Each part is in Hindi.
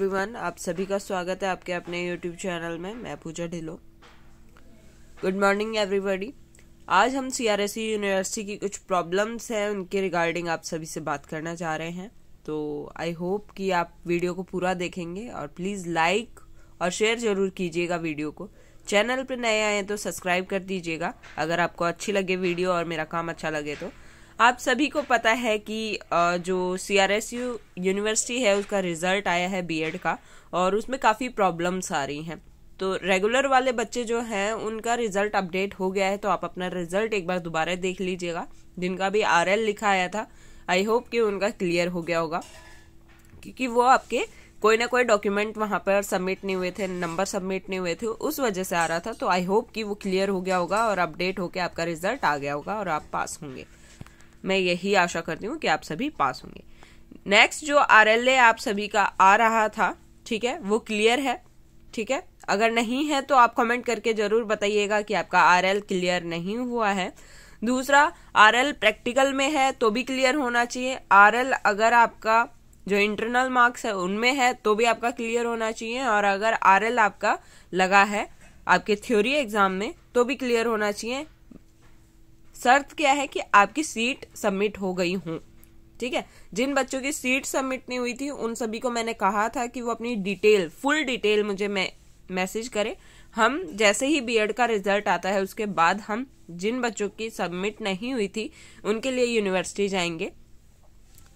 एवरीवन, आप सभी का स्वागत है आपके अपने यूट्यूब चैनल में। मैं Pooja Dhillon. Good morning everybody. आज हम CRSU यूनिवर्सिटी की कुछ प्रॉब्लम्स हैं उनके रिगार्डिंग आप सभी से बात करना चाह रहे हैं। तो आई होप कि आप वीडियो को पूरा देखेंगे और प्लीज़ लाइक और शेयर जरूर कीजिएगा वीडियो को। चैनल पर नए आए तो सब्सक्राइब कर दीजिएगा अगर आपको अच्छी लगे वीडियो और मेरा काम अच्छा लगे तो। आप सभी को पता है कि जो CRSU यूनिवर्सिटी है उसका रिजल्ट आया है बीएड का, और उसमें काफ़ी प्रॉब्लम्स आ रही हैं। तो रेगुलर वाले बच्चे जो हैं उनका रिजल्ट अपडेट हो गया है, तो आप अपना रिजल्ट एक बार दोबारा देख लीजिएगा। जिनका भी RL लिखा आया था, आई होप कि उनका क्लियर हो गया होगा, क्योंकि वो आपके कोई ना कोई डॉक्यूमेंट वहाँ पर सबमिट नहीं हुए थे, नंबर सबमिट नहीं हुए थे, उस वजह से आ रहा था। तो आई होप कि वो क्लियर हो गया होगा और अपडेट होकर आपका रिजल्ट आ गया होगा और आप पास होंगे। मैं यही आशा करती हूँ कि आप सभी पास होंगे। नेक्स्ट जो RLA आप सभी का आ रहा था, ठीक है, वो क्लियर है, ठीक है। अगर नहीं है तो आप कमेंट करके जरूर बताइएगा कि आपका RL क्लियर नहीं हुआ है। दूसरा, RL प्रैक्टिकल में है तो भी क्लियर होना चाहिए। RL अगर आपका जो इंटरनल मार्क्स है उनमें है तो भी आपका क्लियर होना चाहिए, और अगर RL आपका लगा है आपके थ्योरी एग्जाम में तो भी क्लियर होना चाहिए। शर्त क्या है कि आपकी सीट सबमिट हो गई हो, ठीक है। जिन बच्चों की सीट सबमिट नहीं हुई थी उन सभी को मैंने कहा था कि वो अपनी डिटेल, फुल डिटेल मुझे मैसेज करे। हम जैसे ही बीएड का रिजल्ट आता है उसके बाद हम जिन बच्चों की सबमिट नहीं हुई थी उनके लिए यूनिवर्सिटी जाएंगे,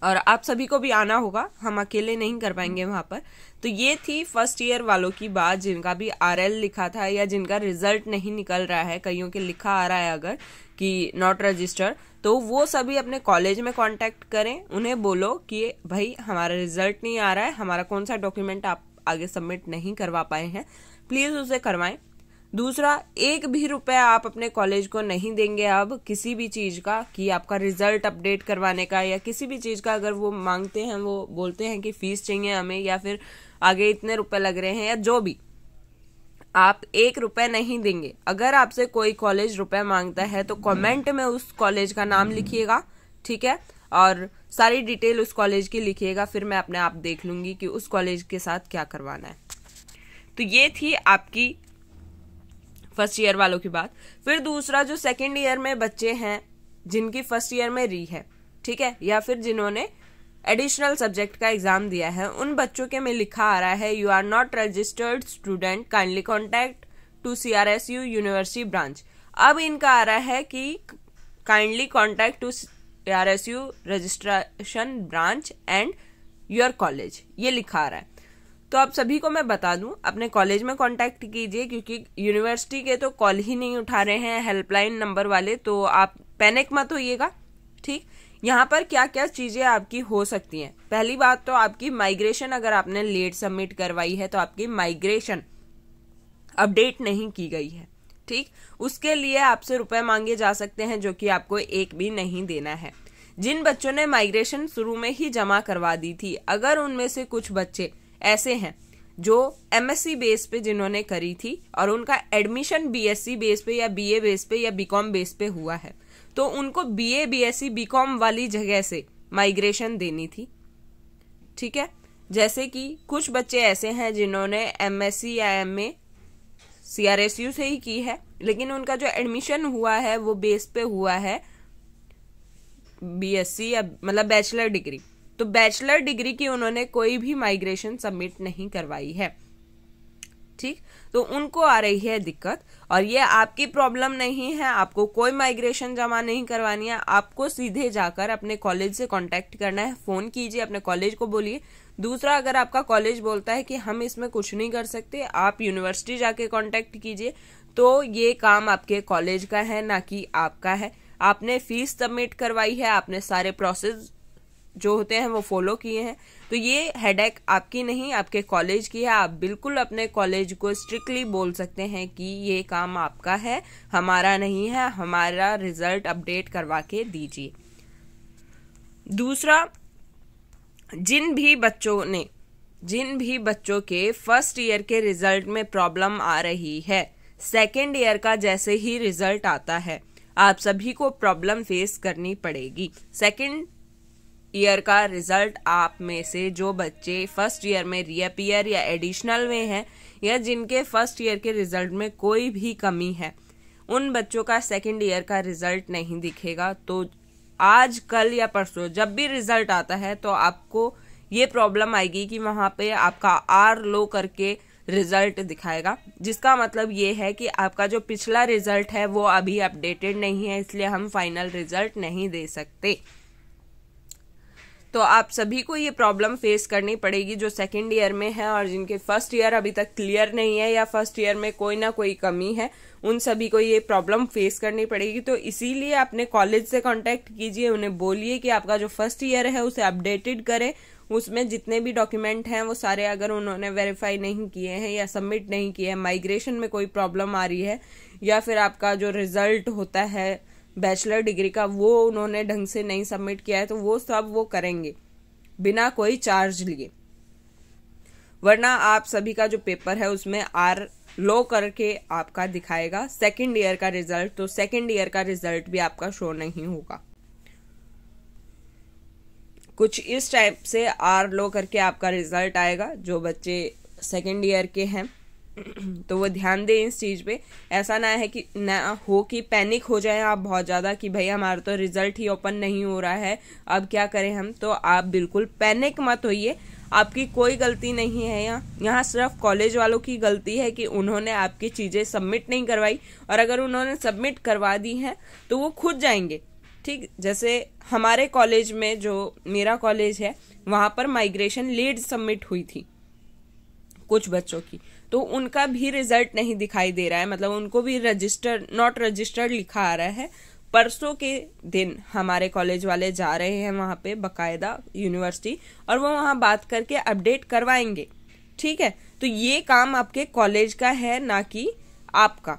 और आप सभी को भी आना होगा, हम अकेले नहीं कर पाएंगे वहां पर। तो ये थी फर्स्ट ईयर वालों की बात, जिनका भी RL लिखा था या जिनका रिजल्ट नहीं निकल रहा है, कईयों के लिखा आ रहा है अगर कि नॉट रजिस्टर, तो वो सभी अपने कॉलेज में कांटेक्ट करें। उन्हें बोलो कि भाई हमारा रिजल्ट नहीं आ रहा है, हमारा कौन सा डॉक्यूमेंट आप आगे सबमिट नहीं करवा पाए हैं, प्लीज उसे करवाएं। दूसरा, एक भी रुपया आप अपने कॉलेज को नहीं देंगे अब किसी भी चीज का, कि आपका रिजल्ट अपडेट करवाने का या किसी भी चीज का। अगर वो मांगते हैं, वो बोलते हैं कि फीस चाहिए हमें या फिर आगे इतने रुपए लग रहे हैं या जो भी, आप 1 रुपया नहीं देंगे। अगर आपसे कोई कॉलेज रुपया मांगता है तो कमेंट में उस कॉलेज का नाम लिखिएगा, ठीक है, और सारी डिटेल उस कॉलेज की लिखिएगा। फिर मैं अपने आप देख लूंगी कि उस कॉलेज के साथ क्या करवाना है। तो ये थी आपकी फर्स्ट ईयर वालों की बात। फिर दूसरा, जो सेकेंड ईयर में बच्चे हैं जिनकी फर्स्ट ईयर में री है, ठीक है, या फिर जिन्होंने एडिशनल सब्जेक्ट का एग्जाम दिया है, उन बच्चों के में लिखा आ रहा है, you are not registered student, kindly contact to CRSU university branch. अब इनका आ रहा है कि kindly contact to CRSU registration branch and your college, ये लिखा आ रहा है। तो आप सभी को मैं बता दूं, अपने कॉलेज में कांटेक्ट कीजिए, क्योंकि यूनिवर्सिटी के तो कॉल ही नहीं उठा रहे हैं हेल्पलाइन नंबर वाले। तो आप पैनिक मत होइएगा, ठीक। यहाँ पर क्या क्या चीजें आपकी हो सकती हैं। पहली बात तो आपकी माइग्रेशन, अगर आपने लेट सबमिट करवाई है तो आपकी माइग्रेशन अपडेट नहीं की गई है, ठीक। उसके लिए आपसे रुपए मांगे जा सकते हैं, जो कि आपको एक भी नहीं देना है। जिन बच्चों ने माइग्रेशन शुरू में ही जमा करवा दी थी, अगर उनमें से कुछ बच्चे ऐसे हैं जो MSc बेस पे जिन्होंने करी थी और उनका एडमिशन BSc बेस पे या BA बेस पे या BCom बेस पे हुआ है, तो उनको BA BSc BCom वाली जगह से माइग्रेशन देनी थी, ठीक है। जैसे कि कुछ बच्चे ऐसे हैं जिन्होंने MSc या MA CRSU से ही की है, लेकिन उनका जो एडमिशन हुआ है वो बेस पे हुआ है BSc या मतलब बैचलर डिग्री। तो बैचलर डिग्री की उन्होंने कोई भी माइग्रेशन सबमिट नहीं करवाई है, ठीक। तो उनको आ रही है दिक्कत, और ये आपकी प्रॉब्लम नहीं है। आपको कोई माइग्रेशन जमा नहीं करवानी है, आपको सीधे जाकर अपने कॉलेज से कांटेक्ट करना है। फोन कीजिए, अपने कॉलेज को बोलिए। दूसरा, अगर आपका कॉलेज बोलता है कि हम इसमें कुछ नहीं कर सकते, आप यूनिवर्सिटी जाके कांटेक्ट कीजिए, तो ये काम आपके कॉलेज का है, ना कि आपका है। आपने फीस सबमिट करवाई है, आपने सारे प्रोसेस जो होते हैं वो फॉलो किए हैं, तो ये हेडेक आपकी नहीं, आपके कॉलेज की है। आप बिल्कुल अपने कॉलेज को स्ट्रिक्टली बोल सकते हैं कि ये काम आपका है, हमारा नहीं है, हमारा रिजल्ट अपडेट करवा के दीजिए। दूसरा, जिन भी बच्चों के फर्स्ट ईयर के रिजल्ट में प्रॉब्लम आ रही है, सेकेंड ईयर का जैसे ही रिजल्ट आता है आप सभी को प्रॉब्लम फेस करनी पड़ेगी। सेकेंड ईयर का रिजल्ट आप में से जो बच्चे फर्स्ट ईयर में रीअपियर या एडिशनल में हैं या जिनके फर्स्ट ईयर के रिजल्ट में कोई भी कमी है, उन बच्चों का सेकंड ईयर का रिजल्ट नहीं दिखेगा। तो आज कल या परसों जब भी रिजल्ट आता है तो आपको ये प्रॉब्लम आएगी कि वहां पे आपका आर लो करके रिजल्ट दिखाएगा, जिसका मतलब ये है कि आपका जो पिछला रिजल्ट है वो अभी अपडेटेड नहीं है, इसलिए हम फाइनल रिजल्ट नहीं दे सकते। तो आप सभी को ये प्रॉब्लम फेस करनी पड़ेगी जो सेकंड ईयर में है और जिनके फर्स्ट ईयर अभी तक क्लियर नहीं है या फर्स्ट ईयर में कोई ना कोई कमी है, उन सभी को ये प्रॉब्लम फेस करनी पड़ेगी। तो इसीलिए अपने कॉलेज से कांटेक्ट कीजिए, उन्हें बोलिए कि आपका जो फर्स्ट ईयर है उसे अपडेटेड करें, उसमें जितने भी डॉक्यूमेंट हैं वो सारे अगर उन्होंने वेरीफाई नहीं किए हैं या सबमिट नहीं किए हैं, माइग्रेशन में कोई प्रॉब्लम आ रही है या फिर आपका जो रिजल्ट होता है बैचलर डिग्री का वो उन्होंने ढंग से नहीं सबमिट किया है, तो वो सब वो करेंगे बिना कोई चार्ज लिए। वरना आप सभी का जो पेपर है उसमें आर लो करके आपका दिखाएगा सेकंड ईयर का रिजल्ट, तो सेकंड ईयर का रिजल्ट भी आपका शो नहीं होगा। कुछ इस टाइप से आर लो करके आपका रिजल्ट आएगा जो बच्चे सेकंड ईयर के हैं। तो वो ध्यान दें इस चीज पे, ऐसा ना हो कि पैनिक हो जाए आप बहुत ज्यादा कि भाई हमारा तो रिजल्ट ही ओपन नहीं हो रहा है, अब क्या करें हम। तो आप बिल्कुल पैनिक मत होइए, आपकी कोई गलती नहीं है। यहाँ सिर्फ कॉलेज वालों की गलती है कि उन्होंने आपकी चीजें सबमिट नहीं करवाई, और अगर उन्होंने सबमिट करवा दी है तो वो खुद जाएंगे। ठीक, जैसे हमारे कॉलेज में जो मेरा कॉलेज है वहां पर माइग्रेशन लेट सबमिट हुई थी कुछ बच्चों की, तो उनका भी रिजल्ट नहीं दिखाई दे रहा है, मतलब उनको भी रजिस्टर्ड नॉट रजिस्टर्ड लिखा आ रहा है। परसों के दिन हमारे कॉलेज वाले जा रहे हैं वहां पे बकायदा यूनिवर्सिटी, और वो वहां बात करके अपडेट करवाएंगे। ठीक है, तो ये काम आपके कॉलेज का है ना कि आपका।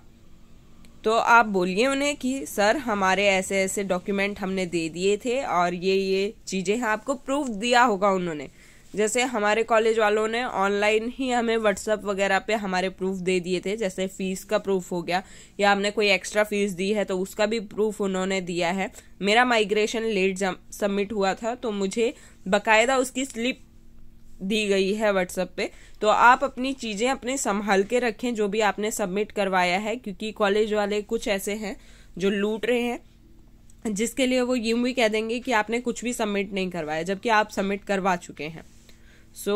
तो आप बोलिए उन्हें कि सर हमारे ऐसे ऐसे डॉक्यूमेंट हमने दे दिए थे और ये चीजें हैं, आपको प्रूफ दिया होगा उन्होंने। जैसे हमारे कॉलेज वालों ने ऑनलाइन ही हमें व्हाट्सएप वगैरह पे हमारे प्रूफ दे दिए थे, जैसे फीस का प्रूफ हो गया या हमने कोई एक्स्ट्रा फीस दी है तो उसका भी प्रूफ उन्होंने दिया है। मेरा माइग्रेशन लेट सबमिट हुआ था तो मुझे बकायदा उसकी स्लिप दी गई है व्हाट्सएप पे। तो आप अपनी चीजें अपने संभाल के रखें जो भी आपने सबमिट करवाया है, क्योंकि कॉलेज वाले कुछ ऐसे हैं जो लूट रहे हैं, जिसके लिए वो यूं भी कह देंगे कि आपने कुछ भी सबमिट नहीं करवाया जबकि आप सबमिट करवा चुके हैं। सो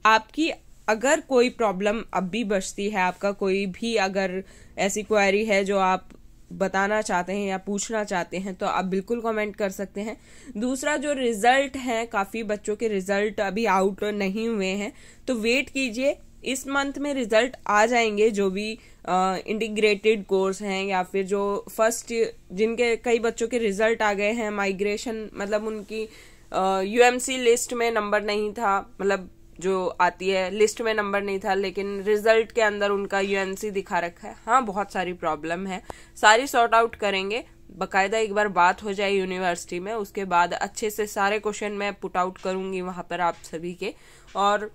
आपकी अगर कोई प्रॉब्लम अब भी बचती है, आपका कोई भी अगर ऐसी क्वेरी है जो आप बताना चाहते हैं या पूछना चाहते हैं, तो आप बिल्कुल कमेंट कर सकते हैं। दूसरा, जो रिजल्ट है, काफी बच्चों के रिजल्ट अभी आउट नहीं हुए हैं, तो वेट कीजिए, इस मंथ में रिजल्ट आ जाएंगे। जो भी इंटीग्रेटेड कोर्स हैं या फिर जो फर्स्ट जिनके कई बच्चों के रिजल्ट आ गए हैं माइग्रेशन, मतलब उनकी यूएमसी लिस्ट में नंबर नहीं था, मतलब जो आती है लिस्ट में नंबर नहीं था लेकिन रिजल्ट के अंदर उनका यूएमसी दिखा रखा है। हाँ, बहुत सारी प्रॉब्लम है, सारी सॉर्ट आउट करेंगे। बकायदा एक बार बात हो जाए यूनिवर्सिटी में, उसके बाद अच्छे से सारे क्वेश्चन मैं पुट आउट करूंगी वहां पर आप सभी के। और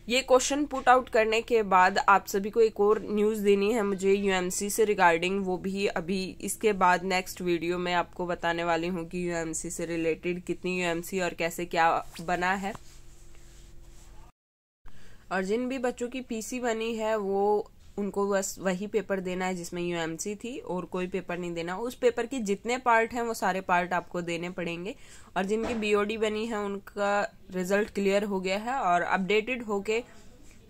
ये क्वेश्चन पुट आउट करने के बाद आप सभी को एक और न्यूज़ देनी है मुझे यूएमसी से रिगार्डिंग, वो भी अभी इसके बाद नेक्स्ट वीडियो में आपको बताने वाली हूँ कि यूएमसी से रिलेटेड कितनी यूएमसी और कैसे क्या बना है। और जिन भी बच्चों की पीसी बनी है वो उनको बस वही पेपर देना है जिसमें यूएमसी थी, और कोई पेपर नहीं देना। उस पेपर के जितने पार्ट हैं वो सारे पार्ट आपको देने पड़ेंगे। और जिनकी बीओडी बनी है उनका रिजल्ट क्लियर हो गया है और अपडेटेड होके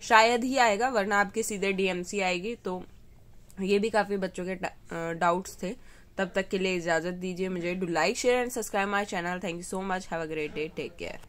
शायद ही आएगा, वरना आपके सीधे डीएमसी आएगी। तो ये भी काफी बच्चों के डाउट्स थे। तब तक के लिए इजाजत दीजिए मुझे। Do like, share and subscribe my channel. Thank you so much. Have a great day. Take care.